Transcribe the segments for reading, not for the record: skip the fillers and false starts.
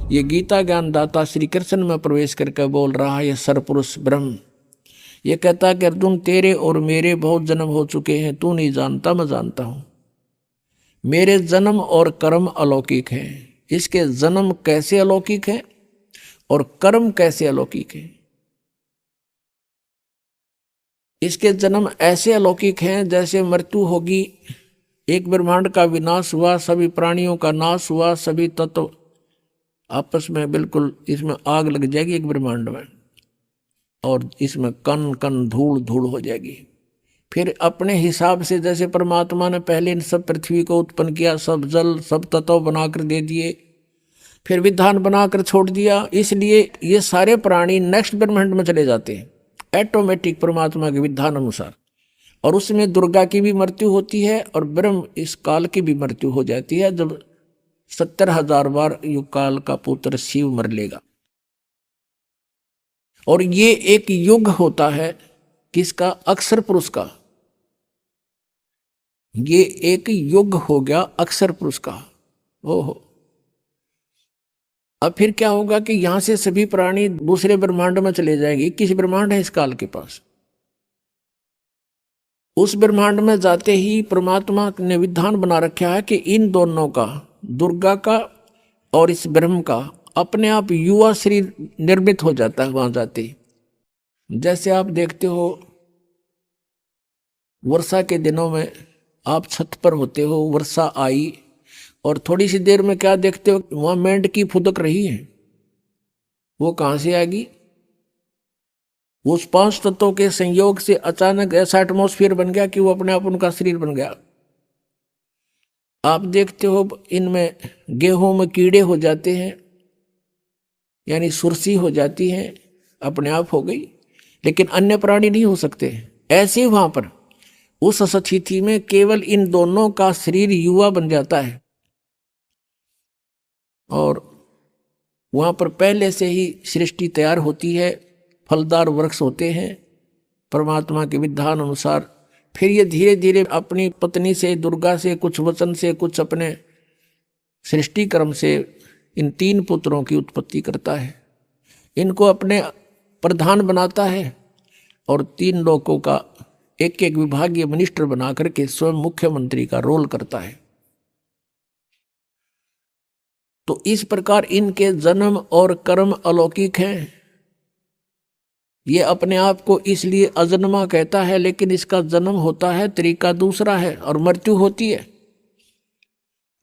ये गीता ज्ञानदाता श्री कृष्ण में प्रवेश करके बोल रहा है, ये सरपुरुष ब्रह्म। ये कहता है कि अर्जुन तेरे और मेरे बहुत जन्म हो चुके हैं, तू नहीं जानता, मैं जानता हूं। मेरे जन्म और कर्म अलौकिक हैं। इसके जन्म कैसे अलौकिक है और कर्म कैसे अलौकिक है? इसके जन्म ऐसे अलौकिक हैं जैसे मृत्यु होगी, एक ब्रह्मांड का विनाश हुआ, सभी प्राणियों का नाश हुआ, सभी तत्व आपस में बिल्कुल इसमें आग लग जाएगी एक ब्रह्मांड में, और इसमें कण कण धूल धूल हो जाएगी। फिर अपने हिसाब से जैसे परमात्मा ने पहले इन सब पृथ्वी को उत्पन्न किया, सब जल सब तत्व बनाकर दे दिए, फिर विधान बनाकर छोड़ दिया, इसलिए ये सारे प्राणी नेक्स्ट ब्रह्मांड में चले जाते हैं ऑटोमेटिक परमात्मा के विधान अनुसार। और उसमें दुर्गा की भी मृत्यु होती है और ब्रह्म इस काल की भी मृत्यु हो जाती है, जब 70,000 बार युग काल का पुत्र शिव मर लेगा। और ये एक युग होता है किसका? अक्षर पुरुष का। ये एक युग हो गया अक्षर पुरुष का। ओहो, अब फिर क्या होगा कि यहां से सभी प्राणी दूसरे ब्रह्मांड में चले जाएंगे। 21 ब्रह्मांड है इस काल के पास। उस ब्रह्मांड में जाते ही परमात्मा ने विधान बना रखा है कि इन दोनों का, दुर्गा का और इस ब्रह्म का, अपने आप युवा शरीर निर्मित हो जाता है वहां जाते ही। जैसे आप देखते हो वर्षा के दिनों में आप छत पर होते हो, वर्षा आई और थोड़ी सी देर में क्या देखते हो, वहां मेंढक की फुदक रही है। वो कहां से आएगी? उस 5 तत्वों के संयोग से अचानक ऐसा एटमॉस्फेयर बन गया कि वो अपने आप उनका शरीर बन गया। आप देखते हो इनमें गेहूं में कीड़े हो जाते हैं, यानी सुरसी हो जाती है, अपने आप हो गई, लेकिन अन्य प्राणी नहीं हो सकते। ऐसे वहां पर उस स्थिति में केवल इन दोनों का शरीर युवा बन जाता है और वहां पर पहले से ही सृष्टि तैयार होती है, फलदार वृक्ष होते हैं परमात्मा के विधान अनुसार। फिर ये धीरे धीरे अपनी पत्नी से, दुर्गा से, कुछ वचन से, कुछ अपने सृष्टि क्रम से इन 3 पुत्रों की उत्पत्ति करता है, इनको अपने प्रधान बनाता है और 3 लोगों का एक एक विभागीय मिनिस्टर बना करके स्वयं मुख्यमंत्री का रोल करता है। तो इस प्रकार इनके जन्म और कर्म अलौकिक हैं। ये अपने आप को इसलिए अजन्मा कहता है, लेकिन इसका जन्म होता है तरीका दूसरा है और मृत्यु होती है।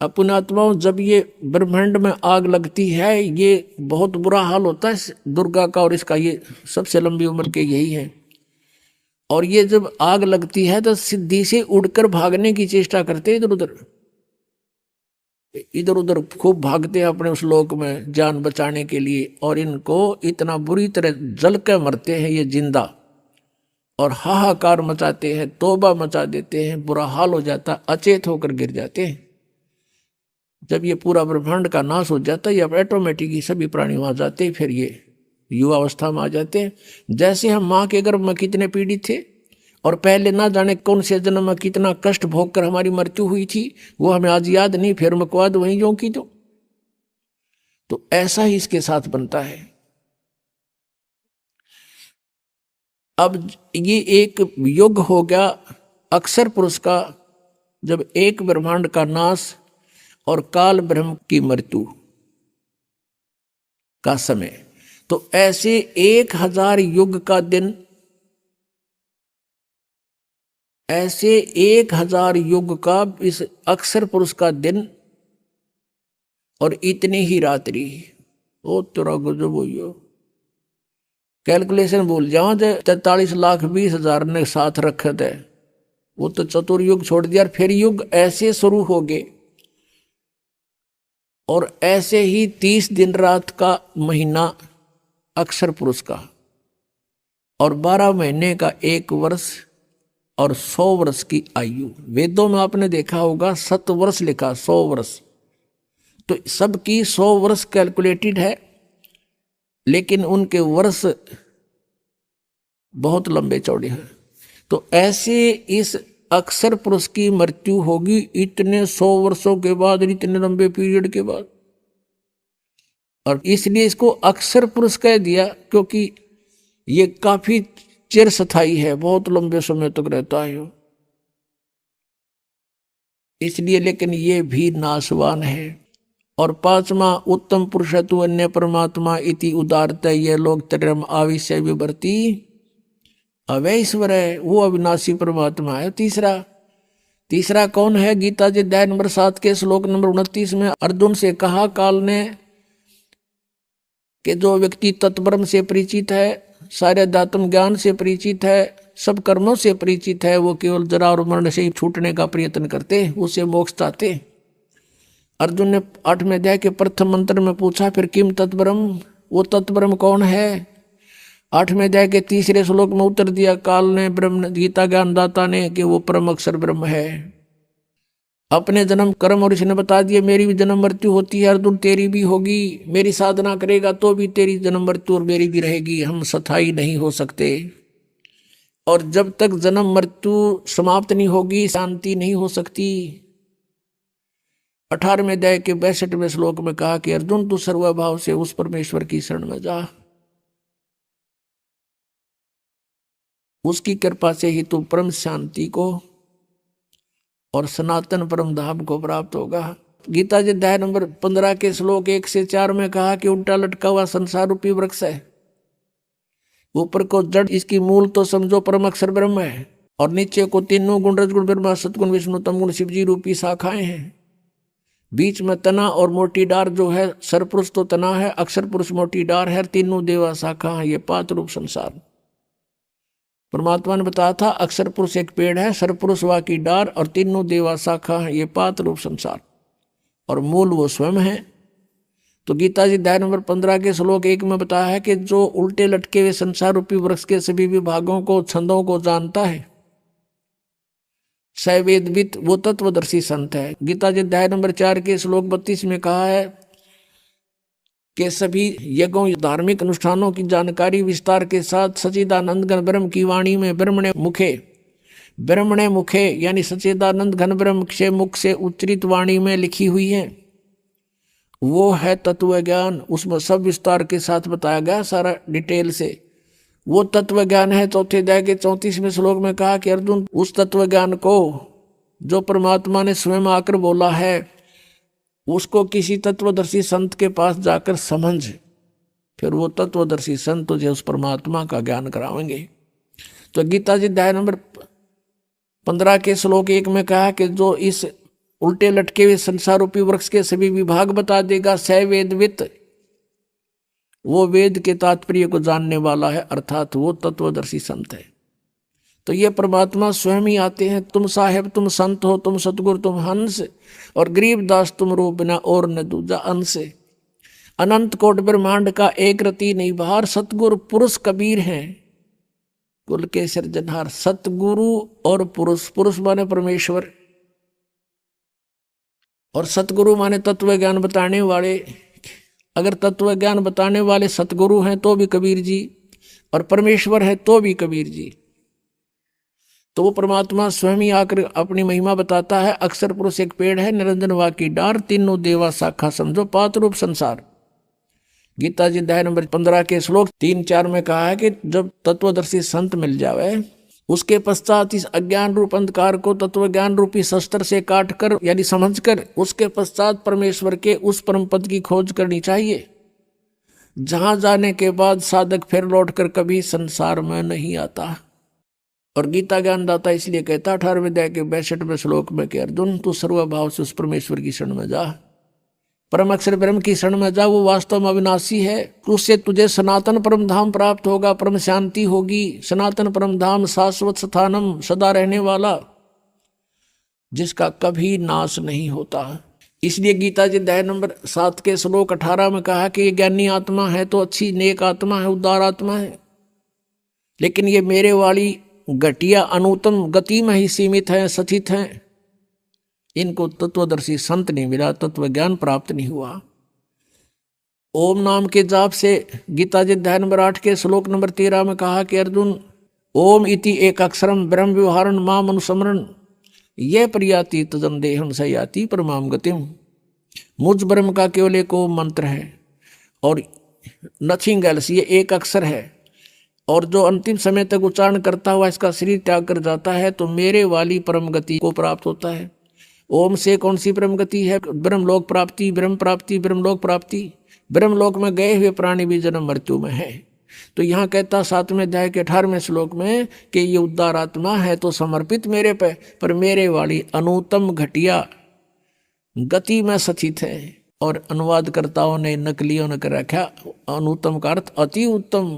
पुण्यात्माओं, जब ये ब्रह्मांड में आग लगती है, ये बहुत बुरा हाल होता है दुर्गा का, और इसका ये सबसे लंबी उम्र के यही है। और ये जब आग लगती है तो सिद्धि से उड़कर भागने की चेष्टा करते इधर उधर, इधर उधर खूब भागते हैं अपने उस लोक में जान बचाने के लिए, और इनको इतना बुरी तरह जल के मरते हैं ये जिंदा, और हाहाकार मचाते हैं, तौबा मचा देते हैं, बुरा हाल हो जाता, अचेत होकर गिर जाते हैं। जब ये पूरा ब्रह्मांड का नाश हो जाता है, ये ऑटोमेटिक ही सभी प्राणी वहां जाते हैं, फिर ये युवा अवस्था में आ जाते हैं। जैसे हम माँ के गर्भ में कितने पीड़ित थे और पहले ना जाने कौन से जन्म में कितना कष्ट भोग कर हमारी मृत्यु हुई थी, वो हमें आज याद नहीं, फिर मकवाद वहीं जो की तो ऐसा ही इसके साथ बनता है। अब ये एक युग हो गया अक्षर पुरुष का, जब एक ब्रह्मांड का नाश और काल ब्रह्म की मृत्यु का समय। तो ऐसे 1000 युग का दिन, ऐसे 1000 युग का इस अक्षर पुरुष का दिन और इतनी ही रात्रि। ओ तेरा गजब हो, कैलकुलेशन भूल जाओ, 43,20,000 ने साथ रखे थे, वो तो चतुर्युग छोड़ दिया। फिर युग ऐसे शुरू हो गए और ऐसे ही 30 दिन रात का महीना अक्षर पुरुष का, और 12 महीने का 1 वर्ष और 100 वर्ष की आयु। वेदों में आपने देखा होगा 7 वर्ष लिखा, 100 वर्ष, तो सबकी 100 वर्ष कैलकुलेटेड है, लेकिन उनके वर्ष बहुत लंबे चौड़े हैं। तो ऐसे इस अक्षर पुरुष की मृत्यु होगी इतने 100 वर्षों के बाद, इतने लंबे पीरियड के बाद। और इसलिए इसको अक्षर पुरुष कह दिया, क्योंकि ये काफी चिर स्थायी है, बहुत लंबे समय तक रहता है इसलिए, लेकिन ये भी नाशवान है। और पांचवा, उत्तम पुरुष तु अन्य परमात्मा इति उदारत, ये लोग तरम आविष्य विवर्ती अवय ईश्वर है, वो अविनाशी परमात्मा है। तीसरा कौन है? गीता जी अध्याय नंबर 7 के श्लोक नंबर 29 में अर्जुन से कहा काल ने कि जो व्यक्ति तत्ब्रह्म से परिचित है, सारे अध्यात्म ज्ञान से परिचित है, सब कर्मों से परिचित है, वो केवल जरा और मरण से ही छूटने का प्रयत्न करते, उसे मोक्ष चाहते। अर्जुन ने 8वें अध्याय के प्रथम मंत्र में पूछा, फिर किम तत्ब्रह्म, वो तत्ब्रह्म कौन है? 8वें अध्याय के 3रे श्लोक में उत्तर दिया काल ने, ब्रह्म गीता ज्ञानदाता ने, कि वो परम अक्षर ब्रह्म है। अपने जन्म कर्म और इसने बता दिया मेरी भी जन्म मृत्यु होती है अर्जुन, तेरी भी होगी, मेरी साधना करेगा तो भी तेरी जन्म मृत्यु और मेरी भी रहेगी, हम स्थायी नहीं हो सकते। और जब तक जन्म मृत्यु समाप्त नहीं होगी शांति नहीं हो सकती। 18वें अध्याय के 62वें श्लोक में कहा कि अर्जुन तू सर्वभाव से उस परमेश्वर की शरण में जा, उसकी कृपा से ही तू परम शांति को और सनातन परम धाम को प्राप्त होगा। गीता जी अध्याय नंबर 15 के श्लोक 1 से 4 में कहा कि उल्टा लटका हुआ संसार रूपी वृक्ष है, ऊपर को जड़, इसकी मूल तो समझो परम अक्षर ब्रह्म है, और नीचे को तीनों गुण रजगुण ब्रह्मा सतगुण विष्णु तमगुण शिवजी रूपी शाखाएं हैं। बीच में तना और मोटी डार जो है, सरपुरुष तो तना है, अक्षर पुरुष मोटी डार है, तीनों देवा शाखा है, ये 5 रूप संसार। परमात्मा ने बताया था अक्षर पुरुष एक पेड़ है, सरपुरुष वा की डार और तीनों देवा शाखा है, ये 5 रूप संसार, और मूल वो स्वयं है। तो गीता जी अध्याय नंबर 15 के श्लोक 1 में बताया है कि जो उल्टे लटके हुए संसार रूपी वृक्ष के सभी विभागों को, छंदों को जानता है, सवेदवित, वो तत्वदर्शी संत है। गीता जी अध्याय नंबर 4 के श्लोक 32 में कहा है कि सभी यज्ञों धार्मिक अनुष्ठानों की जानकारी विस्तार के साथ सच्चिदानंद घन ब्रह्म की वाणी में ब्रह्मणे मुखे यानी सच्चिदानंद घन ब्रह्म से मुख से उच्चरित वाणी में लिखी हुई है, वो है तत्व ज्ञान। उसमें सब विस्तार के साथ बताया गया, सारा डिटेल से, वो तत्व ज्ञान है। चौथे अध्याय के 34वें श्लोक में कहा कि अर्जुन उस तत्व ज्ञान को जो परमात्मा ने स्वयं आकर बोला है, उसको किसी तत्वदर्शी संत के पास जाकर समझ, फिर वो तत्वदर्शी संत तुझे उस परमात्मा का ज्ञान करावेंगे। तो गीता जी अध्याय नंबर 15 के श्लोक 1 में कहा कि जो इस उल्टे लटके हुए संसार रूपी वृक्ष के सभी विभाग बता देगा, सवेदवित, वो वेद के तात्पर्य को जानने वाला है, अर्थात वो तत्वदर्शी संत है। तो ये परमात्मा स्वयं ही आते हैं, तुम साहेब तुम संत हो, तुम सतगुरु तुम हंस, और गरीब दास तुम रो बिना और न दूजा अंश। अनंत कोट ब्रह्मांड का एक रति नहीं बाहर, सतगुरु पुरुष कबीर हैं, कुल के सृजनहार। सतगुरु और पुरुष, पुरुष माने परमेश्वर और सतगुरु माने तत्व ज्ञान बताने वाले। अगर तत्व ज्ञान बताने वाले सतगुरु हैं तो भी कबीर जी, और परमेश्वर है तो भी कबीर जी। तो वो परमात्मा स्वयं ही आकर अपनी महिमा बताता है। अक्षर पुरुष एक पेड़ है, निरंजन वा की डार, तीनों देवा शाखा, समझो 5 रूप संसार। गीता जी अध्याय नंबर 15 के श्लोक 3-4 में कहा है कि जब तत्वदर्शी संत मिल जावे, उसके पश्चात इस अज्ञान रूप अंधकार को तत्व ज्ञान रूपी शस्त्र से काट कर यानी समझ कर, उसके पश्चात परमेश्वर के उस परम पद की खोज करनी चाहिए, जहां जाने के बाद साधक फिर लौटकर कभी संसार में नहीं आता। और गीता ज्ञानदाता इसलिए कहता 18वें अध्याय के 62वें श्लोक में कि अर्जुन तू सर्वभाव से उस परमेश्वर की शरण में जा, परम अक्षर ब्रह्म की शरण में जा, वो वास्तव में अविनाशी है। उससे तुझे सनातन परम धाम प्राप्त होगा, परम शांति होगी। सनातन परम धाम शाश्वत स्थानम, सदा रहने वाला, जिसका कभी नाश नहीं होता। इसलिए गीता जी अध्याय नंबर 7 के श्लोक 18 में कहा कि ये ज्ञानी आत्मा है तो अच्छी नेक आत्मा है, उदार आत्मा है, लेकिन ये मेरे वाली घटिया अनुत्तम गति में ही सीमित है, सचित हैं। इनको तत्वदर्शी संत नहीं मिला, तत्व ज्ञान प्राप्त नहीं हुआ। ओम नाम के जाप से गीता जी अध्याय नंबर 8 के श्लोक नंबर 13 में कहा कि अर्जुन ओम इति एक अक्षरम ब्रह्म व्यवहारण माम अनुस्मरण ये प्रियाति तजन देहम सयाति परमाम गतिम। मुझ ब्रह्म का केवल एक ओम मंत्र है, और नथिंग एल्स, ये एक अक्षर है। और जो अंतिम समय तक उच्चारण करता हुआ इसका शरीर त्याग कर जाता है तो मेरे वाली परम गति को प्राप्त होता है। ओम से कौन सी परम गति है? ब्रह्मलोक प्राप्ति, ब्रह्म प्राप्ति, ब्रह्मलोक प्राप्ति। ब्रह्मलोक में गए हुए प्राणी भी जन्म मृत्यु में है। तो यहाँ कहता 7वें अध्याय के 18वें श्लोक में कि ये उद्धार आत्मा है तो समर्पित मेरे पे, पर मेरे वाली अनुत्तम घटिया गति में स्थित है। और अनुवादकर्ताओं ने, नकलियों ने कर रखा अनुत्तम का अर्थ अति उत्तम।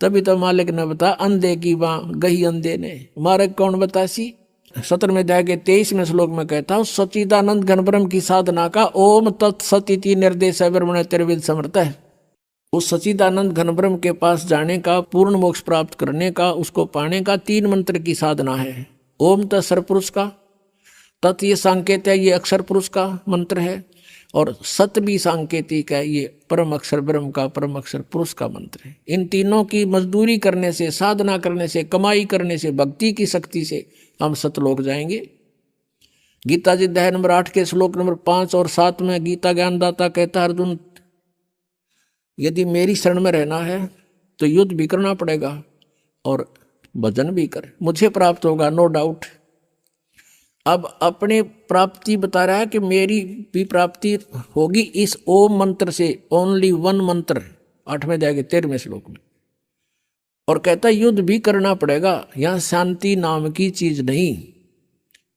तभी तो मालिक ने बता अंधे की बाँ गही अंधे ने, मारक कौन बतासी। 17वें अध्याय के 23वें श्लोक में कहता हूँ सच्चिदानंद घन ब्रह्म की साधना का ओम तत्सति निर्देश ब्रह्मण त्रिविद समर्थ है। उस सच्चिदानंद घन ब्रह्म के पास जाने का, पूर्ण मोक्ष प्राप्त करने का, उसको पाने का 3 मंत्र की साधना है। ओम तत्सर पुरुष का, तत् ये सांकेत है, ये अक्षर पुरुष का मंत्र है, और सत भी सांकेतिक है, ये परम अक्षर ब्रह्म का, परम अक्षर पुरुष का मंत्र है। इन तीनों की मजदूरी करने से, साधना करने से, कमाई करने से, भक्ति की शक्ति से हम सतलोक जाएंगे। गीता जी अध्याय नंबर 8 के श्लोक नंबर 5 और 7 में गीता ज्ञानदाता कहता अर्जुन यदि मेरी शरण में रहना है तो युद्ध भी करना पड़ेगा और भजन भी कर, मुझे प्राप्त होगा, नो डाउट। अब अपने प्राप्ति बता रहा है कि मेरी भी प्राप्ति होगी इस ओम मंत्र से, ओनली 1 मंत्र, 8वें अध्याय के 13वें श्लोक में। और कहता युद्ध भी करना पड़ेगा, यहां शांति नाम की चीज नहीं,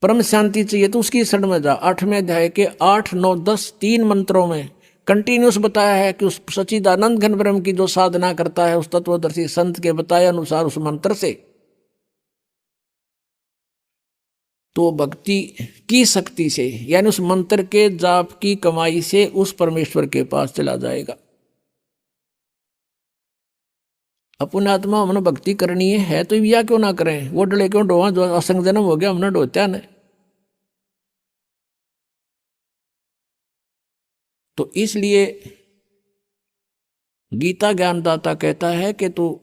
परम शांति चाहिए तो उसकी शरण में जा। 8वें अध्याय के 8, 9, 10 3 मंत्रों में कंटिन्यूस बताया है कि उस सच्चिदानंद घन ब्रह्म की जो साधना करता है उस तत्वदर्शी संत के बताए अनुसार उस मंत्र से, तो भक्ति की शक्ति से यानी उस मंत्र के जाप की कमाई से उस परमेश्वर के पास चला जाएगा। अपने आत्मा हमने भक्ति करनी है तो या क्यों ना करें, वो डले क्यों डोवा, जो असंग जन्म हो गया हमने डोत्या ने। तो इसलिए गीता ज्ञानदाता कहता है कि तू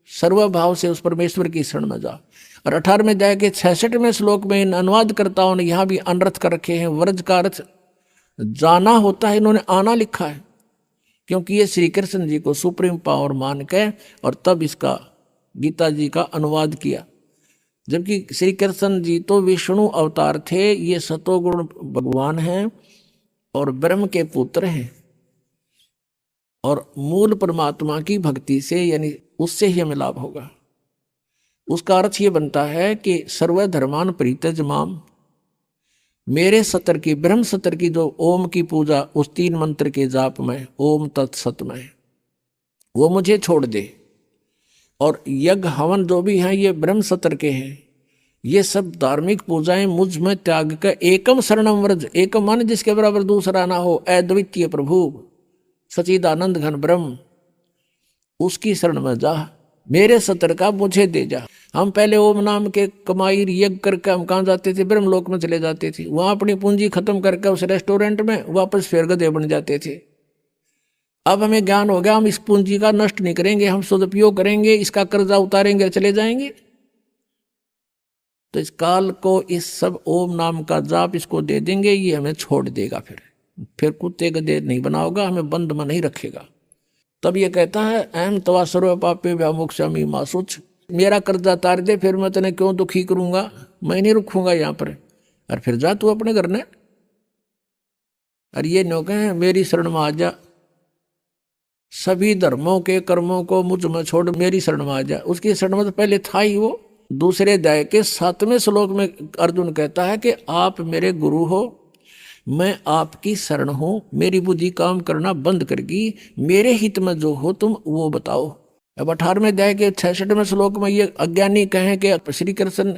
सर्वभाव से उस परमेश्वर की शरण में जा। और 18वें अध्याय के 66वें श्लोक में इन अनुवादकर्ताओं ने यहाँ भी अनर्थ कर रखे हैं, व्रज का अर्थ जाना होता है, इन्होंने आना लिखा है क्योंकि ये श्री कृष्ण जी को सुप्रीम पावर मान के और तब इसका गीता जी का अनुवाद किया। जबकि श्री कृष्ण जी तो विष्णु अवतार थे, ये सतोगुण भगवान हैं और ब्रह्म के पुत्र हैं और मूल परमात्मा की भक्ति से यानी उससे ही हमें लाभ होगा। उसका अर्थ ये बनता है कि सर्वधर्मान परित्यज माम, मेरे सतर की, ब्रह्म सतर की जो ओम की पूजा उस 3 मंत्र के जाप में, ओम तत्सत में, वो मुझे छोड़ दे। और यज्ञ हवन जो भी हैं ये ब्रह्म सतर के हैं, ये सब धार्मिक पूजाएं मुझ में त्याग कर एकम शरणम व्रज, एकम मन जिसके बराबर दूसरा ना हो, अद्वितीय प्रभु सच्चिदानंद घन ब्रह्म, उसकी शरण में जा, मेरे सतर का मुझे दे जा। हम पहले ओम नाम के कमाई यज्ञ करके हम कहाँ जाते थे, ब्रह्मलोक में चले जाते थे, वहां अपनी पूंजी खत्म करके उस रेस्टोरेंट में वापस फिर गधे बन जाते थे। अब हमें ज्ञान हो गया, हम इस पूंजी का नष्ट नहीं करेंगे, हम सदुपयोग करेंगे, इसका कर्जा उतारेंगे, चले जाएंगे। तो इस काल को इस सब ओम नाम का जाप इसको दे देंगे, ये हमें छोड़ देगा, फिर कुत्ते गधे नहीं बनाओगा, हमें बंद में नहीं रखेगा। तब ये कहता है अहम तवा सर्व पापे व्यामोक्षामि मा सोच, मेरा कर्जा तार दे, फिर मैं तेने क्यों दुखी करूंगा, मैं नहीं रुकूंगा यहाँ पर, और फिर जा तू अपने घर ने। और ये नो कहे मेरी शरण में आ जा, सभी धर्मों के कर्मों को मुझ में छोड़ मेरी शरण में आ जा। उसकी शरण में तो पहले था ही वो। दूसरे अध्याय के 7वें श्लोक में अर्जुन कहता है कि आप मेरे गुरु हो, मैं आपकी शरण हूं, मेरी बुद्धि काम करना बंद करगी, मेरे हित में जो हो तुम वो बताओ। अब 18वें अध्याय के 66वें श्लोक में ये अज्ञानी कहें कि श्री कृष्ण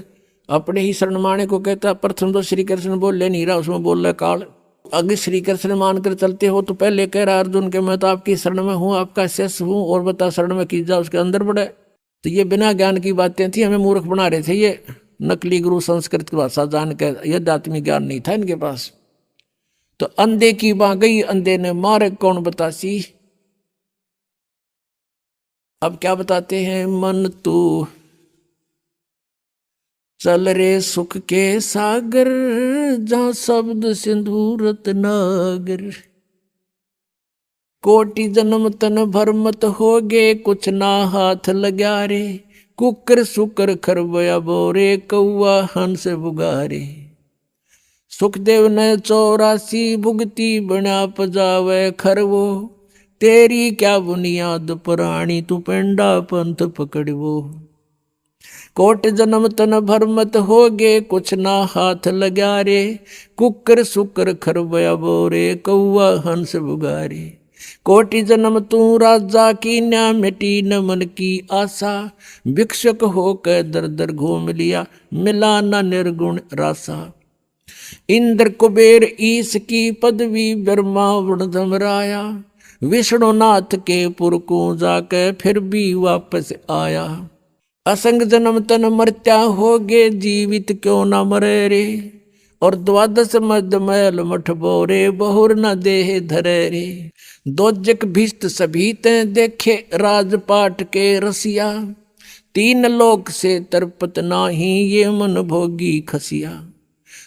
अपने ही शरण माने को कहता, प्रथम तो श्री कृष्ण बोल ले नहीं रहा, उसमें बोल रहा काल। अगर श्री कृष्ण मानकर चलते हो तो पहले कह रहा अर्जुन के मैं तो आपकी शरण में हूँ, आपका शिष्य हूँ, और बता शरण में की जा, उसके अंदर बढ़े। तो ये बिना ज्ञान की बातें थी, हमें मूर्ख बना रहे थे ये नकली गुरु, संस्कृत की भाषा जान के, यह आत्मिक ज्ञान नहीं था इनके पास। तो अंधे की बाँ गई, अंधे ने मारे कौन बतासी। अब क्या बताते हैं, मन तू चल रे सुख के सागर, जहाँ शब्द सिंधु रत्नागर। कोटि जन्म तन भर मत होगे, कुछ ना हाथ लग्या रे। कुकर सुकर खरबया बोरे, कौआ हंस बुगारे। सुखदेव ने 84 भुगती बना पजावे खरवो। तेरी क्या बुनियाद पुरानी, तू पेंडा पंथ पकड़वो। कोट जन्म तन भर मत होगे, कुछ ना हाथ लग्या रे। कुकर सुकर खरबया बोरे, कौआ हंस बुगारे। कोटि जन्म तू राजा की, न्या मिटी न मन की आशा। भिक्षुक होकर दर दर घूम लिया, मिला न निर्गुण रासा। इंद्र कुबेर ईश की पदवी, ब्रह्मा वरुण धमराया। विष्णुनाथ के पुर को जाके फिर भी वापस आया। असंग जन्म तन मर्त्या होगे, जीवित क्यों न मरे रे। और द्वादश मद मैल मठ बोरे, बहुर न देह धरे रे। दोजक भिष्ट सभी ते देखे, राजपाट के रसिया। तीन लोक से तरपत नाही, ये मन भोगी खसिया।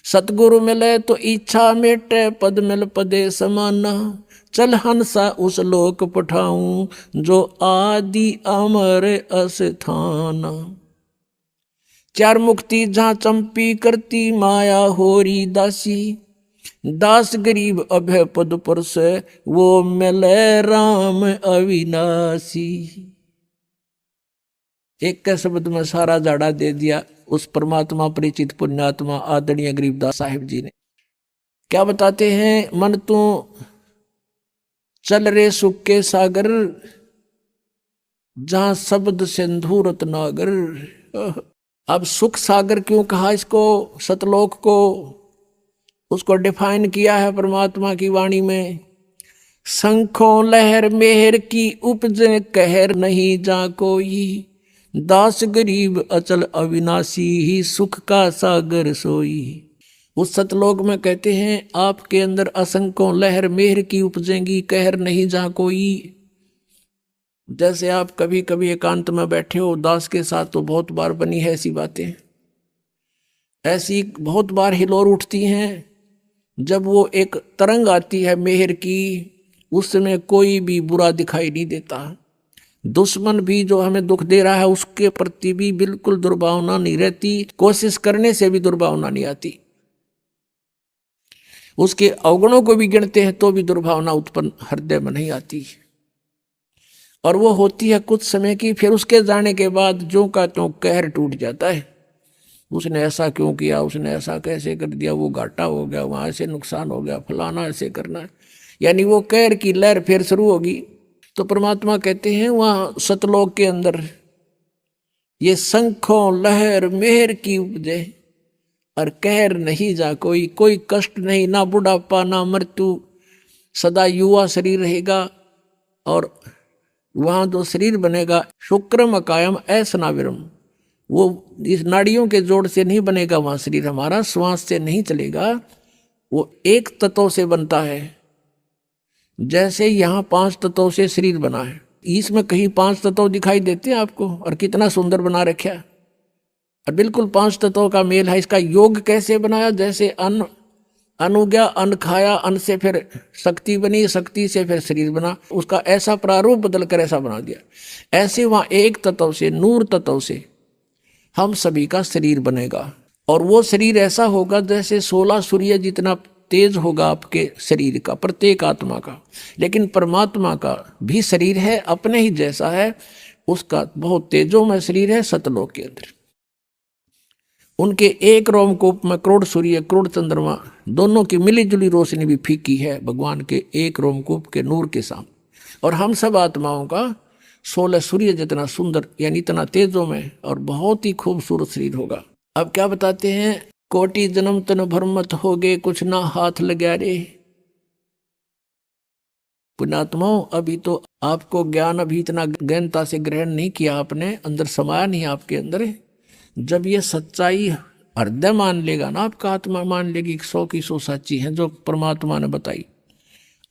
सतगुरु मिले तो इच्छा मेटे, पद मिल पदे समाना। चल हंसा उस लोक पठाऊं, जो आदि अमर अस्थाना। चार मुक्ति जहाँ चंपी करती, माया होरी दासी। दास गरीब अभय पद पर से, वो मिले राम अविनाशी। एक के शब्द में सारा जाड़ा दे दिया उस परमात्मा परिचित पुण्यात्मा आदरणीय गरीबदास साहिब जी ने। क्या बताते हैं? मन तू चल रे सुख के सागर, जहां शब्द सिंधु रत्नागर। अब सुख सागर क्यों कहा इसको, सतलोक को? उसको डिफाइन किया है परमात्मा की वाणी में। शंखों लहर मेहर की उपजे, कहर नहीं जा कोई। दास गरीब अचल अविनाशी, ही सुख का सागर सोई। उस सतलोक में कहते हैं आपके अंदर असंख्यों लहर मेहर की उपजेंगी, कहर नहीं जा कोई। जैसे आप कभी कभी एकांत में बैठे हो दास के साथ, तो बहुत बार बनी है ऐसी बातें। ऐसी बहुत बार हिलोर उठती हैं जब वो एक तरंग आती है मेहर की, उस समय कोई भी बुरा दिखाई नहीं देता। दुश्मन भी जो हमें दुख दे रहा है उसके प्रति भी बिल्कुल दुर्भावना नहीं रहती, कोशिश करने से भी दुर्भावना नहीं आती। उसके अवगुणों को भी गिनते हैं तो भी दुर्भावना उत्पन्न हृदय में नहीं आती। और वो होती है कुछ समय की, फिर उसके जाने के बाद जो का त्यों कहर टूट जाता है। उसने ऐसा क्यों किया, उसने ऐसा कैसे कर दिया, वो घाटा हो गया, वहां ऐसे नुकसान हो गया, फलाना ऐसे करना है, यानी वो कहर की लहर फिर शुरू होगी। तो परमात्मा कहते हैं वहां सतलोक के अंदर ये शंखों लहर मेहर की उपजे, और कहर नहीं जा कोई। कोई कष्ट नहीं, ना बुढ़ापा ना मृत्यु, सदा युवा शरीर रहेगा। और वहां जो शरीर बनेगा शुक्रम अकायम ऐसनाविरम, वो इस नाड़ियों के जोड़ से नहीं बनेगा वहां शरीर हमारा, श्वास से नहीं चलेगा, वो एक तत्व से बनता है। जैसे यहाँ 5 तत्वों से शरीर बना है, इसमें कहीं 5 तत्व दिखाई देते हैं आपको? और कितना सुंदर बना रखा है, और बिल्कुल 5 तत्वों का मेल है। इसका योग कैसे बनाया? जैसे अन्न, अन्न उगया, अन्न खाया, अन्न से फिर शक्ति बनी, शक्ति से फिर शरीर बना, उसका ऐसा प्रारूप बदल कर ऐसा बना दिया। ऐसे वहाँ एक तत्व से, नूर तत्व से हम सभी का शरीर बनेगा। और वो शरीर ऐसा होगा जैसे 16 सूर्य जितना तेज होगा आपके शरीर का, प्रत्येक आत्मा का। लेकिन परमात्मा का भी शरीर है, अपने ही जैसा है, उसका बहुत तेजोमय शरीर है सतलोक के अंदर। उनके एक रोमकूप में करोड़ सूर्य करोड़ चंद्रमा, दोनों की मिली जुली रोशनी भी फीकी है भगवान के एक रोमकूप के नूर के सामने। और हम सब आत्माओं का 16 सूर्य जितना सुंदर, यानी इतना तेजों में और बहुत ही खूबसूरत शरीर होगा। अब क्या बताते हैं? कोटि जन्म तन भर मत होगे, कुछ ना हाथ लग्या रे। पुण्यात्माओं, अभी तो आपको ज्ञान अभी इतना गहनता से ग्रहण नहीं किया आपने, अंदर समाया नहीं आपके अंदर। जब ये सच्चाई हृदय मान लेगा ना, आपका आत्मा मान लेगी 100 की 100 सच्ची है जो परमात्मा ने बताई।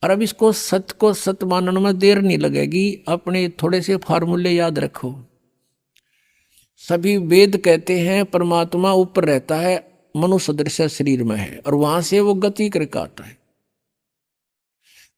और अब इसको सत्य को सत्य मानने में देर नहीं लगेगी। अपने थोड़े से फार्मूले याद रखो। सभी वेद कहते हैं परमात्मा ऊपर रहता है, मनुष्य सदृश शरीर में है, और वहां से वो गति करके आता है।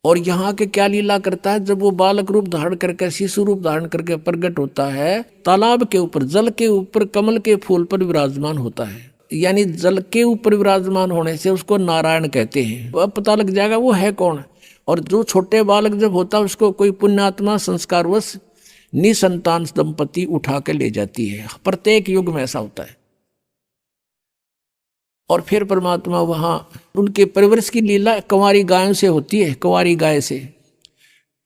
और यहाँ के क्या लीला करता है, जब वो बालक रूप धारण करके शिशु रूप धारण करके प्रकट होता है, तालाब के ऊपर जल के ऊपर कमल के फूल पर विराजमान होता है। यानी जल के ऊपर विराजमान होने से उसको नारायण कहते हैं। अब पता लग जाएगा वो है कौन। और जो छोटे बालक जब होता है उसको कोई पुण्यात्मा संस्कारवश निसंतान दंपति उठा के ले जाती है। प्रत्येक युग में ऐसा होता है। और फिर परमात्मा वहाँ उनके परिवर्ष की लीला कंवारी गायों से होती है, कंवारी गाय से।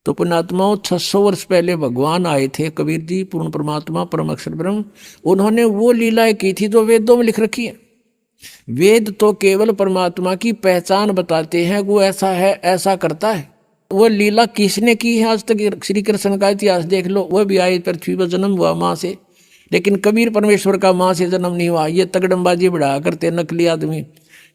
तो पुण्यात्माओं 600 वर्ष पहले भगवान आए थे, कबीर जी पूर्ण परमात्मा परम अक्षर ब्रह्म। उन्होंने वो लीलाएं की थी जो वेदों में लिख रखी है। वेद तो केवल परमात्मा की पहचान बताते हैं, वो ऐसा है ऐसा करता है। वो लीला किसने की है आज तक? श्री कृष्ण का इतिहास देख लो, वह भी आए पृथ्वी पर जन्म हुआ माँ से, लेकिन कबीर परमेश्वर का माँ से जन्म नहीं हुआ। ये तगड़मबाजी बढ़ा करते नकली आदमी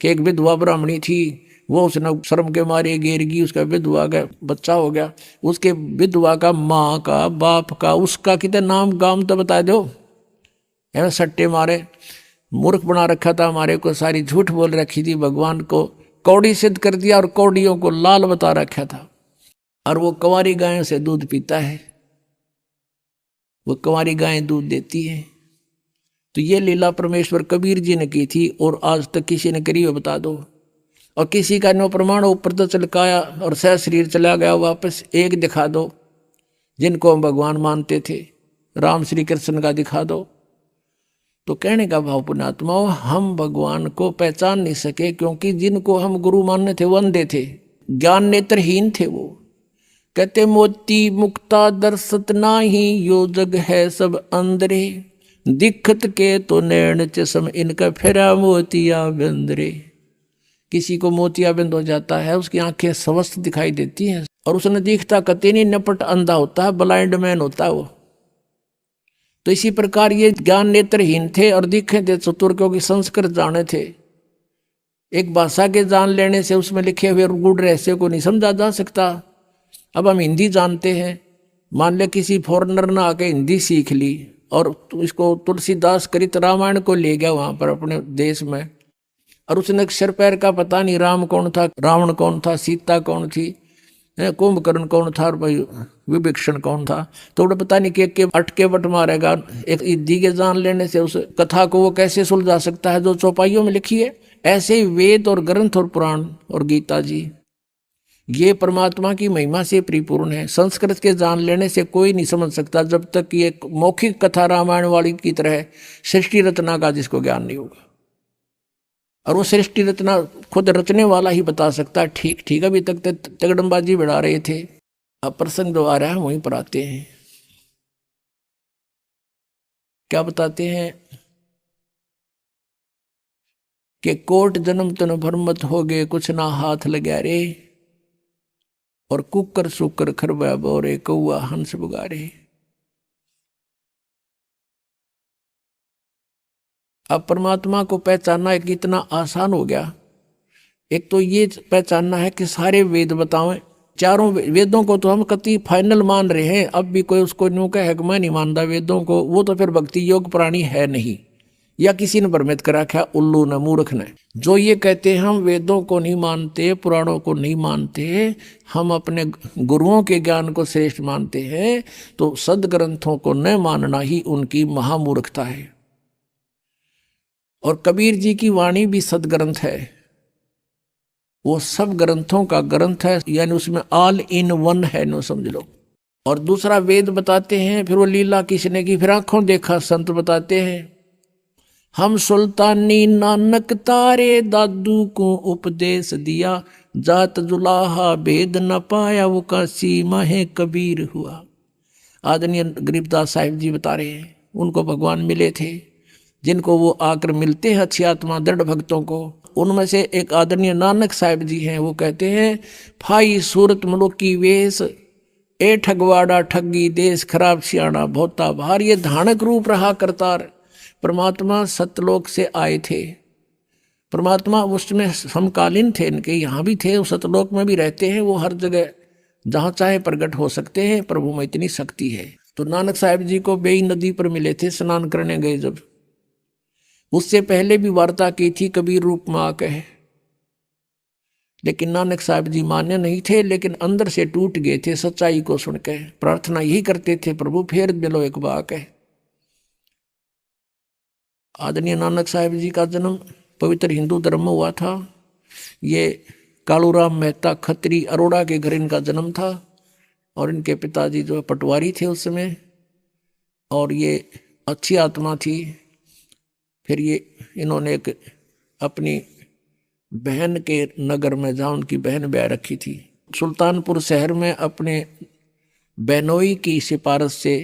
कि एक विधवा ब्राह्मणी थी, वो उसने शर्म के मारे गिर गई, उसका विधवा का बच्चा हो गया। उसके विधवा का माँ का बाप का उसका कितने नाम गाम तो बता दो। ऐसे सट्टे मारे मूर्ख बना रखा था हमारे को, सारी झूठ बोल रखी थी, भगवान को कौड़ी सिद्ध कर दिया और कौड़ियों को लाल बता रखा था। और वो कंवारी गायों से दूध पीता है, वो कंवारी गायें दूध देती है। तो ये लीला परमेश्वर कबीर जी ने की थी और आज तक किसी ने करी हो बता दो। और किसी का नो प्रमाण ऊपर तो चलकाया और सह शरीर चला गया वापस, एक दिखा दो जिनको हम भगवान मानते थे, राम श्री कृष्ण का दिखा दो। तो कहने का भाव पुण्यात्माओं, हम भगवान को पहचान नहीं सके क्योंकि जिनको हम गुरु मानने थे वो अंधे थे, ज्ञान नेत्रहीन थे। वो कहते मोती मुक्ता दर्शत नाही, यो जग है सब अंदरे, दिखत के तो नैन चश्म इनका फेरा मोतिया बिंदरे। किसी को मोतिया बिंद हो जाता है, उसकी आंखें स्वस्थ दिखाई देती हैं और उसने दिखता कते नहीं, नपट अंधा होता है, ब्लाइंड मैन होता है वो। तो इसी प्रकार ये ज्ञान नेत्रहीन थे और दिखे थे चतुर, क्योंकि संस्कृत जाने थे। एक भाषा के जान लेने से उसमें लिखे हुए गूढ़ रहस्य को नहीं समझा जा सकता। अब हम हिंदी जानते हैं, मान ले किसी फॉरेनर ने आके हिंदी सीख ली और इसको तुलसीदास करित रामायण को ले गया वहां पर अपने देश में, और उसने अक्षर पैर का पता नहीं, राम कौन था, रावण कौन था, सीता कौन थी, कुंभकर्ण कौन था, विभीषण कौन था, तो वो पता नहीं के अटके बट मारेगा। एक हिंदी के जान लेने से उस कथा को वो कैसे सुलझा सकता है जो चौपाइयों में लिखी है। ऐसे ही वेद और ग्रंथ और पुराण और गीता जी ये परमात्मा की महिमा से परिपूर्ण है। संस्कृत के जान लेने से कोई नहीं समझ सकता जब तक ये मौखिक कथा रामायण वाली की तरह सृष्टि रचना का जिसको ज्ञान नहीं होगा। और वो सृष्टि रचना खुद रचने वाला ही बता सकता है। ठीक ठीक, अभी तक तगड़मबाजी बढ़ा रहे थे, अब प्रसंग जो आ रहा है वहीं पर आते हैं। क्या बताते हैं कि कोट जन्म तन भरमत हो गए, कुछ ना हाथ लगा रे, और कुकर सुकर खरबा बोरे, कौआ हंस बुगारे। अब परमात्मा को पहचानना एक इतना आसान हो गया। एक तो ये पहचानना है कि सारे वेद बतावें, चारों वेदों को तो हम कति फाइनल मान रहे हैं। अब भी कोई उसको न्यू कहे कि मैं नहीं मानता वेदों को, वो तो फिर भक्ति योग प्राणी है नहीं, या किसी ने भ्रमित करा क्या, उल्लू ने मूर्ख ने। जो ये कहते हैं हम वेदों को नहीं मानते, पुराणों को नहीं मानते, हम अपने गुरुओं के ज्ञान को श्रेष्ठ मानते हैं, तो सदग्रंथों को न मानना ही उनकी महामूर्खता है। और कबीर जी की वाणी भी सदग्रंथ है, वो सब ग्रंथों का ग्रंथ है, यानी उसमें ऑल इन वन है, नो समझ लो। और दूसरा वेद बताते हैं, फिर वो लीला किसने की, फिर आंखों देखा संत बताते हैं। हम सुल्तानी नानक तारे, दादू को उपदेश दिया, जात जुलाहा भेद न पाया, वो काशी माहे कबीर हुआ। आदरणीय गरीबदास साहिब जी बता रहे हैं, उनको भगवान मिले थे, जिनको वो आकर मिलते हैं अच्छी आत्मा दृढ़ भक्तों को। उनमें से एक आदरणीय नानक साहिब जी हैं, वो कहते हैं, फाई सूरत मनुकी वेश, ए ठगवाड़ा ठगी देश, खराब सियाणा भोता भार। ये धानक रूप रहा करतार। परमात्मा सतलोक से आए थे, परमात्मा उसमें समकालीन थे, इनके यहाँ भी थे, सतलोक में भी रहते हैं, वो हर जगह जहाँ चाहे प्रकट हो सकते हैं, प्रभु में इतनी शक्ति है। तो नानक साहिब जी को बेई नदी पर मिले थे, स्नान करने गए जब, उससे पहले भी वार्ता की थी कबीर रूप में आके। लेकिन नानक साहब जी मान्य नहीं थे, लेकिन अंदर से टूट गए थे सच्चाई को सुन के। प्रार्थना यही करते थे, प्रभु फेर दिलो एक बाक है। आदरणीय नानक साहब जी का जन्म पवित्र हिंदू धर्म में हुआ था। ये कालूराम मेहता खत्री अरोड़ा के घर इनका जन्म था, और इनके पिताजी जो पटवारी थे उस समय, और ये अच्छी आत्मा थी। फिर ये इन्होंने एक अपनी बहन के नगर में, जहाँ उनकी बहन ब्याह रखी थी, सुल्तानपुर शहर में अपने बहनोई की सिफारिश से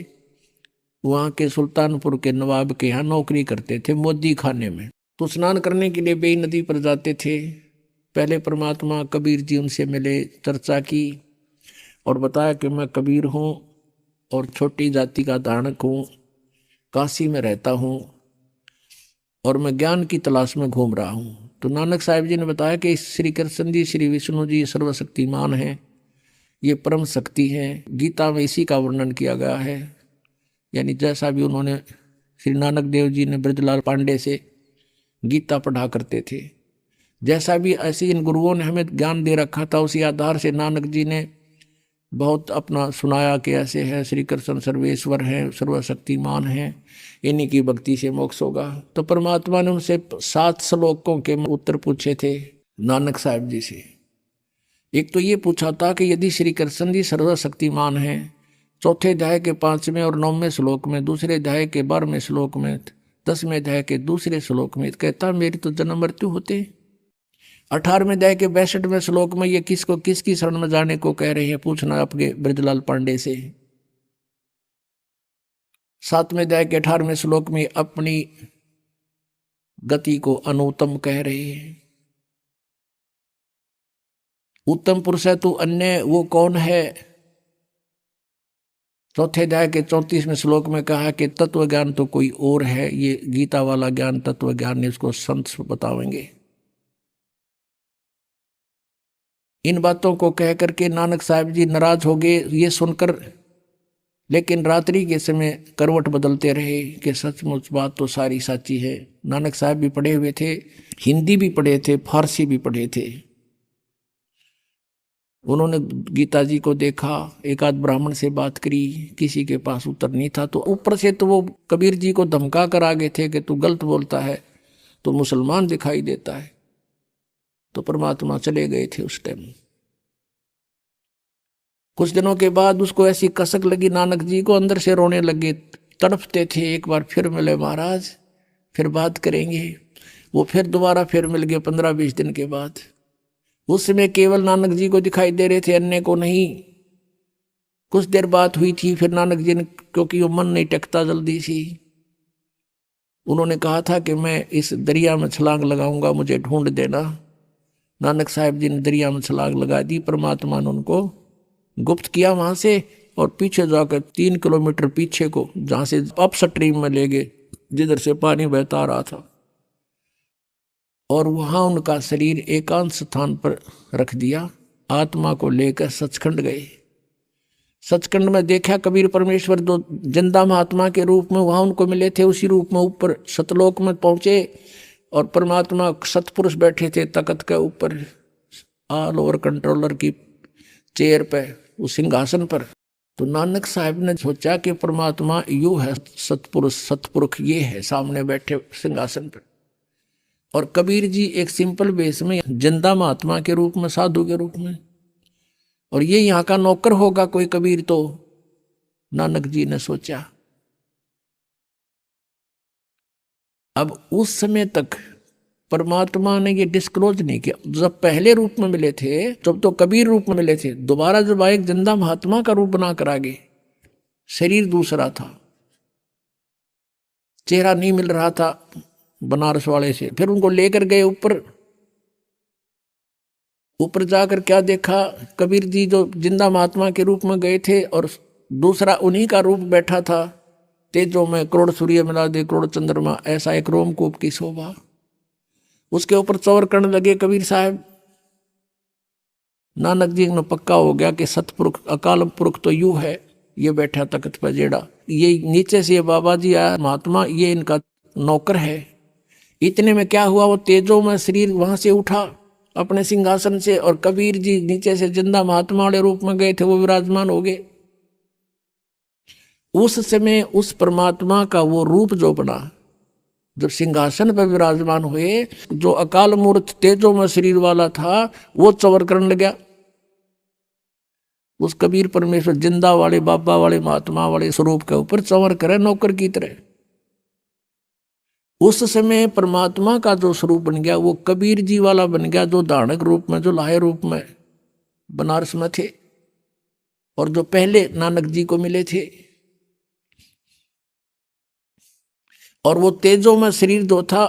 वहाँ के सुल्तानपुर के नवाब के यहाँ नौकरी करते थे मोदी खाने में। तो स्नान करने के लिए बेई नदी पर जाते थे। पहले परमात्मा कबीर जी उनसे मिले, चर्चा की और बताया कि मैं कबीर हूँ और छोटी जाति का धारक हूँ, काशी में रहता हूँ और मैं ज्ञान की तलाश में घूम रहा हूँ। तो नानक साहिब जी ने बताया कि श्री कृष्ण जी, श्री विष्णु जी सर्वशक्तिमान हैं, ये परम शक्ति हैं। गीता में इसी का वर्णन किया गया है। यानी जैसा भी उन्होंने, श्री नानक देव जी ने ब्रजलाल पांडे से गीता पढ़ा करते थे, जैसा भी ऐसे इन गुरुओं ने हमें ज्ञान दे रखा था, उसी आधार से नानक जी ने बहुत अपना सुनाया कि ऐसे है श्री कृष्ण सर्वेश्वर हैं, सर्वशक्तिमान हैं, इन्हीं की भक्ति से मोक्ष होगा। तो परमात्मा ने उनसे 7 श्लोकों के उत्तर पूछे थे नानक साहब जी से। एक तो ये पूछा था कि यदि श्री कृष्ण जी सर्वशक्तिमान हैं, चौथे अध्याय के 5वें और 9वें श्लोक में, दूसरे अध्याय के 12वें श्लोक में, 10वें अध्याय के दूसरे श्लोक में कहता मेरी तो जन्म मृत्यु होते। 18वें अध्याय के 62वें श्लोक में ये किसको, किसकी शरण में जाने को कह रहे हैं, पूछना आपके ब्रजलाल पांडे से। 7वें अध्याय के 18वें श्लोक में अपनी गति को अनुत्तम कह रहे हैं। उत्तम पुरुष है तो अन्य वो कौन है। चौथे अध्याय के 34वें श्लोक में कहा कि तत्व ज्ञान तो कोई और है। ये गीता वाला ज्ञान, तत्व ज्ञान ने इसको संत बतावेंगे। इन बातों को कह करके नानक साहब जी नाराज हो गए ये सुनकर, लेकिन रात्रि के समय करवट बदलते रहे कि सचमुच बात तो सारी साची है। नानक साहब भी पढ़े हुए थे, हिंदी भी पढ़े थे, फारसी भी पढ़े थे। उन्होंने गीता जी को देखा, एक आध ब्राह्मण से बात करी, किसी के पास उत्तर नहीं था। तो ऊपर से तो वो कबीर जी को धमका कर आगे थे कि तू गलत बोलता है, तो मुसलमान दिखाई देता है। तो परमात्मा चले गए थे उस टाइम। कुछ दिनों के बाद उसको ऐसी कसक लगी नानक जी को, अंदर से रोने लगे, तड़पते थे। एक बार फिर मिले महाराज, फिर बात करेंगे। वो फिर दोबारा फिर मिल गए 15-20 दिन के बाद। उस समय केवल नानक जी को दिखाई दे रहे थे, अन्य को नहीं। कुछ देर बात हुई थी, फिर नानक जी ने, क्योंकि वो मन नहीं टेकता जल्दी सी, उन्होंने कहा था कि मैं इस दरिया में छलांग लगाऊंगा, मुझे ढूंढ देना। नानक साहब जी ने दरिया में छलांग लगा दी। परमात्मा ने उनको गुप्त किया वहां से, और पीछे जाकर 3 किलोमीटर पीछे को, जहां से अप स्ट्रीम में ले गए, जिधर से पानी बहता रहा था, और वहां उनका शरीर एकांत स्थान पर रख दिया। आत्मा को लेकर सचखंड गए। सचखंड में देखा कबीर परमेश्वर दो जिंदा महात्मा के रूप में वहां उनको मिले थे, उसी रूप में ऊपर सतलोक में पहुंचे, और परमात्मा सतपुरुष बैठे थे तख्त के ऊपर, ऑल ओवर कंट्रोलर की चेयर पे, उस सिंहासन पर। तो नानक साहब ने सोचा कि परमात्मा यू है सतपुरुष, सतपुरुष ये है सामने बैठे सिंहासन पर। और कबीर जी एक सिंपल वेश में, जिंदा महात्मा के रूप में, साधु के रूप में, और ये यहाँ का नौकर होगा कोई कबीर। तो नानक जी ने सोचा। अब उस समय तक परमात्मा ने ये डिस्क्लोज नहीं किया। जब पहले रूप में मिले थे, जब तो कबीर रूप में मिले थे, दोबारा जब आए जिंदा महात्मा का रूप बनाकर आगे, शरीर दूसरा था, चेहरा नहीं मिल रहा था बनारस वाले से। फिर उनको लेकर गए ऊपर। ऊपर जाकर क्या देखा, कबीर जी जो जिंदा महात्मा के रूप में गए थे, और दूसरा उन्हीं का रूप बैठा था, तेजों में करोड़ सूर्य मिला दे करोड़ चंद्रमा, ऐसा एक रोमकूप की शोभा। उसके ऊपर चौर करने लगे कबीर साहब। नानक जी में पक्का हो गया कि सतपुरुष अकाल पुरुष तो यू है, ये बैठा तख्त पर जेड़ा, ये नीचे से बाबा जी आया महात्मा, ये इनका नौकर है। इतने में क्या हुआ, वो तेजों में शरीर वहां से उठा, अपने सिंहासन से, और कबीर जी नीचे से जिंदा महात्मा वाले रूप में गए थे, वो विराजमान हो गए। उस समय उस परमात्मा का वो रूप जो बना, जब सिंहासन पर विराजमान हुए, जो अकाल मूर्त तेजो में शरीर वाला था वो चवर करने लगा। उस कबीर परमेश्वर जिंदा वाले बाबा वाले महात्मा वाले स्वरूप के ऊपर चवर करे नौकर की तरह। उस समय परमात्मा का जो स्वरूप बन गया वो कबीर जी वाला बन गया, जो धारणक रूप में, जो लाहे रूप में बनारस में थे और जो पहले नानक जी को मिले थे। और वो तेजो में शरीर जो था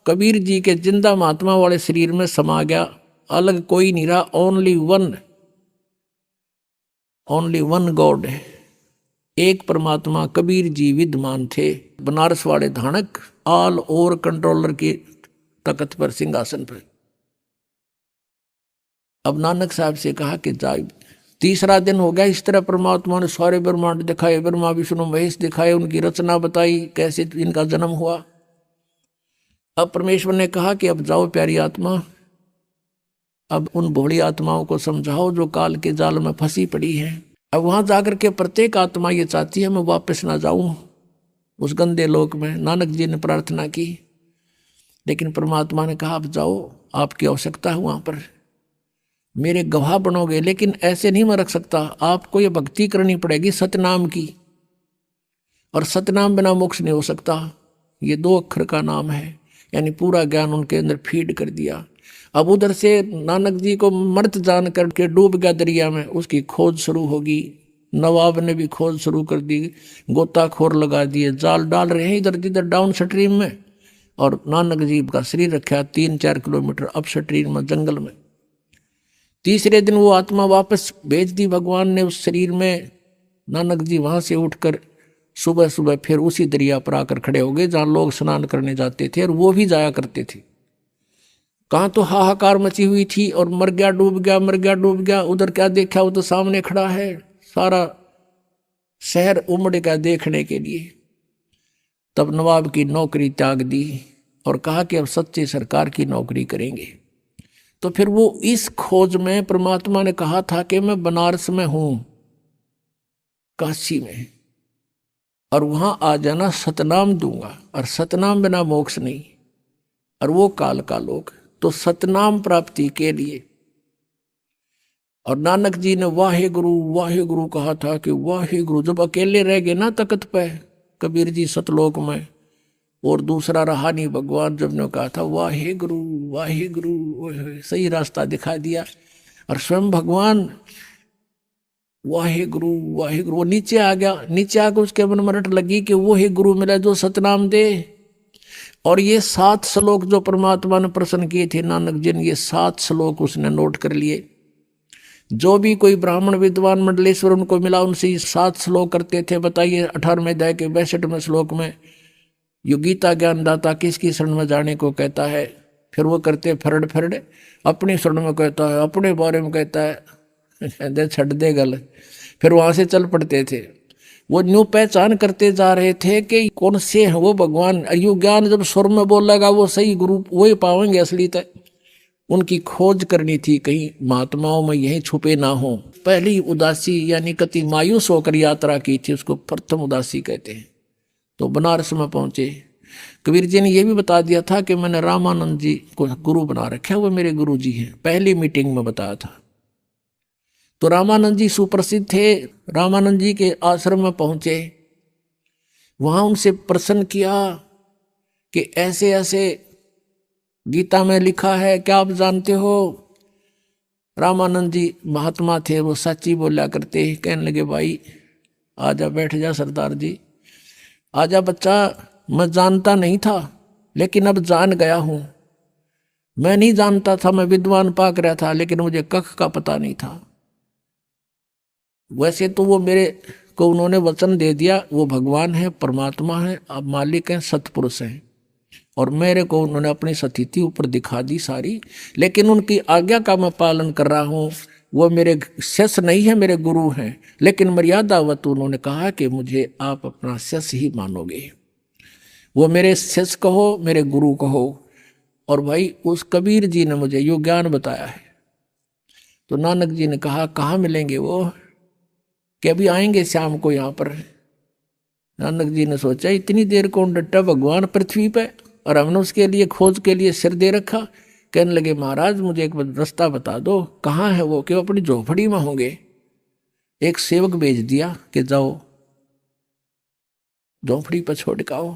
कबीर जी के जिंदा महात्मा वाले शरीर में समा गया। अलग कोई नहीं रहा, ओनली वन गॉड है, एक परमात्मा कबीर जी विद्यमान थे, बनारस वाले धानक, ऑल ओवर कंट्रोलर के तख्त पर, सिंहासन पर। अब नानक साहब से कहा कि जाए, तीसरा दिन हो गया। इस तरह परमात्मा ने सारे ब्रह्मांड दिखाए, ब्रह्मा विष्णु महेश दिखाए, उनकी रचना बताई, कैसे इनका जन्म हुआ। अब परमेश्वर ने कहा कि अब जाओ प्यारी आत्मा, अब उन भोली आत्माओं को समझाओ जो काल के जाल में फंसी पड़ी है। अब वहां जाकर के प्रत्येक आत्मा ये चाहती है मैं वापस ना जाऊं उस गंदे लोक में। नानक जी ने प्रार्थना की, लेकिन परमात्मा ने कहा अब जाओ, आपकी आवश्यकता है वहां पर, मेरे गवाह बनोगे, लेकिन ऐसे नहीं मैं रख सकता, आपको ये भक्ति करनी पड़ेगी सतनाम की, और सतनाम बिना मोक्ष नहीं हो सकता। ये 2 अक्षर का नाम है, यानी पूरा ज्ञान उनके अंदर फीड कर दिया। अब उधर से नानक जी को मर्त जान करके डूब गया दरिया में, उसकी खोज शुरू होगी। नवाब ने भी खोज शुरू कर दी, गोताखोर लगा दिए, जाल डाल रहे हैं इधर जिधर डाउन स्ट्रीम में, और नानक जी का शरीर रखा 3-4 किलोमीटर अप स्ट्रीम में, जंगल में। तीसरे दिन वो आत्मा वापस भेज दी भगवान ने उस शरीर में। नानक जी वहां से उठकर सुबह सुबह फिर उसी दरिया पर आकर खड़े हो गए जहां लोग स्नान करने जाते थे, और वो भी जाया करते थे। कहाँ तो हाहाकार मची हुई थी, और मर गया डूब गया, मर गया डूब गया। उधर क्या देखा, वो तो सामने खड़ा है, सारा शहर उमड़ गया देखने के लिए। तब नवाब की नौकरी त्याग दी और कहा कि अब सच्चे सरकार की नौकरी करेंगे। तो फिर वो इस खोज में, परमात्मा ने कहा था कि मैं बनारस में हूं, काशी में, और वहां आ जाना, सतनाम दूंगा, और सतनाम बिना मोक्ष नहीं, और वो काल का लोक, तो सतनाम प्राप्ति के लिए। और नानक जी ने वाहे गुरु कहा था कि वाहे गुरु, जब अकेले रह गए ना तख्त पे कबीर जी सतलोक में, और दूसरा रहा नहीं भगवान, जब ने कहा था वाहे गुरु, सही रास्ता दिखा दिया। और स्वयं भगवान वाहे गुरु, वो नीचे आ गया। नीचे आकर उसके मन में रट लगी कि वो ही गुरु मिला जो सतनाम दे। और ये 7 श्लोक जो परमात्मा ने प्रसन्न किए थे नानक जी ने, ये 7 श्लोक उसने नोट कर लिए। जो भी कोई ब्राह्मण विद्वान मंडलेश्वर उनको मिला, उनसे ये 7 श्लोक करते थे। बताइए 18वें अध्याय के 62वें श्लोक में, यो गीता ज्ञानदाता किसकी शरण में जाने को कहता है। फिर वो करते फरड़ अपनी शरण में कहता है, अपने बारे में कहता है, छड़ दे गल। फिर वहां से चल पड़ते थे। वो न्यू पहचान करते जा रहे थे कि कौन से हैं वो भगवान। यु ज्ञान जब स्वर में बोलेगा वो सही गुरु वही पावेंगे असली तक। उनकी खोज करनी थी, कहीं महात्माओं में यही छुपे ना हो। पहली उदासी यानी कति मायूस होकर यात्रा की थी, उसको प्रथम उदासी कहते हैं। तो बनारस में पहुंचे। कबीर जी ने यह भी बता दिया था कि मैंने रामानंद जी को गुरु बना रखा है, वो मेरे गुरु जी हैं, पहली मीटिंग में बताया था। तो रामानंद जी सुप्रसिद्ध थे। रामानंद जी के आश्रम में पहुंचे, वहां उनसे प्रश्न किया कि ऐसे ऐसे गीता में लिखा है, क्या आप जानते हो। रामानंद जी महात्मा थे, वो सच्ची बोला करते। कहने लगे भाई आजा, बैठ जा सरदार जी, आजा बच्चा, मैं जानता नहीं था लेकिन अब जान गया हूं। मैं नहीं जानता था, मैं विद्वान पाक रहा था, लेकिन मुझे कख का पता नहीं था। वैसे तो वो मेरे को उन्होंने वचन दे दिया, वो भगवान है, परमात्मा है, अब मालिक हैं, सतपुरुष हैं, और मेरे को उन्होंने अपनी स्थिति ऊपर दिखा दी सारी, लेकिन उनकी आज्ञा का मैं पालन कर रहा हूँ। वो मेरे शिष्य नहीं है, मेरे गुरु हैं, लेकिन मर्यादावत उन्होंने कहा कि मुझे आप अपना शिष्य ही मानोगे। वो मेरे शिष्य कहो, मेरे गुरु कहो, और भाई उस कबीर जी ने मुझे यो ज्ञान बताया है। तो नानक जी ने कहा कहाँ मिलेंगे वो, कि अभी आएंगे शाम को यहाँ पर। नानक जी ने सोचा इतनी देर कौन डटा भगवान पृथ्वी पे, और हमने उसके लिए खोज के लिए सिर दे रखा। कहने लगे महाराज मुझे एक रास्ता बता दो, कहाँ है वो, कि वो अपनी झोपड़ी में होंगे। एक सेवक भेज दिया कि जाओ झोपड़ी पर छोड़ के आओ।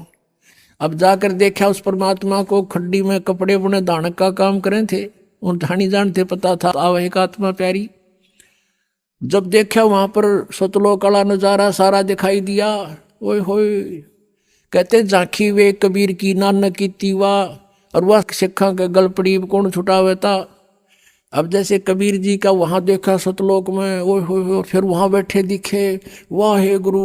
अब जाकर देखा उस परमात्मा को, खड्डी में कपड़े बुने दानक का काम करे थे, उन ठानी जानते पता था आव एक आत्मा प्यारी। जब देखा वहां पर सतलोक वाला नजारा सारा दिखाई दिया, ओए होए, कहते झांकी वे कबीर की नानक की तीवा, और वह सिखा के गलपड़ी कौन छुटावे था। अब जैसे कबीर जी का वहां देखा सतलोक में, ओए होए, फिर वहां बैठे दिखे, वाह हे गुरु,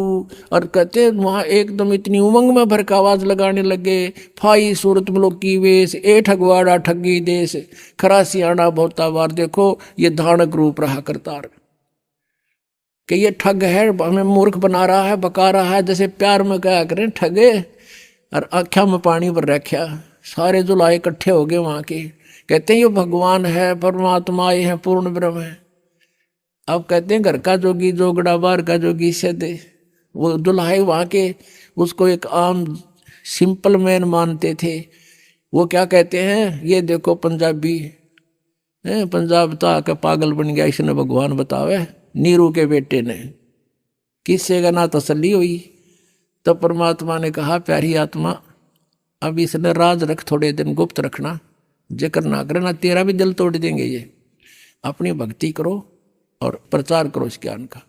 और कहते वहां एकदम इतनी उमंग में भर का आवाज लगाने लगे, फाई सूरत मलोक की वेश, ए ठगवाड़ा ठगी देश, खरा सियाणा बहुता बार। देखो ये धानक रूप रहा करतार, कि ये ठग है, हमें मूर्ख बना रहा है, बका रहा है। जैसे प्यार में क्या करें ठगे, और आँखों में पानी भर रखा। सारे जुलाए इकट्ठे हो गए वहां के, कहते हैं ये भगवान है, परमात्मा ये है, पूर्ण ब्रह्म है। अब कहते हैं घर का जोगी जोगड़ा, बाहर का जोगी सदे। वो दुल्हाए वहां के उसको एक आम सिंपल मैन मानते थे। वो क्या कहते हैं, ये देखो पंजाबी है, पंजाब तो आके पागल बन गया, इसने भगवान बतावे नीरू के बेटे ने, किससे का ना तसल्ली हुई। तो परमात्मा ने कहा प्यारी आत्मा अब इसने राज रख, थोड़े दिन गुप्त रखना, जिक्र ना करना, तेरा भी दिल तोड़ देंगे ये। अपनी भक्ति करो और प्रचार करो इस ज्ञान का,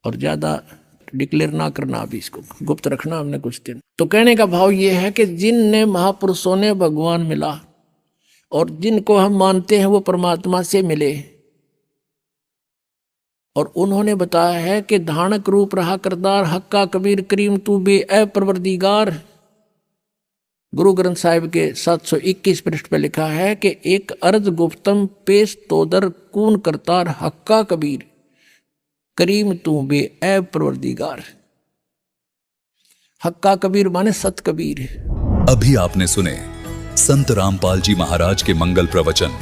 और ज्यादा डिक्लेयर ना करना, अभी इसको गुप्त रखना हमने कुछ दिन। तो कहने का भाव ये है कि जिनने महापुरुषों ने भगवान मिला, और जिनको हम मानते हैं वो परमात्मा से मिले, और उन्होंने बताया है कि धानक रूप रहा करतार, हक्का कबीर करीम तू बे ए परवरदिगार। गुरु ग्रंथ साहिब के 721 पृष्ठ पे लिखा है कि एक अर्ज गुप्तम पेश तोदर कून करतार, हक्का कबीर करीम तू बे ए परवरदिगार। हक्का कबीर माने सत कबीर। अभी आपने सुने संत रामपाल जी महाराज के मंगल प्रवचन।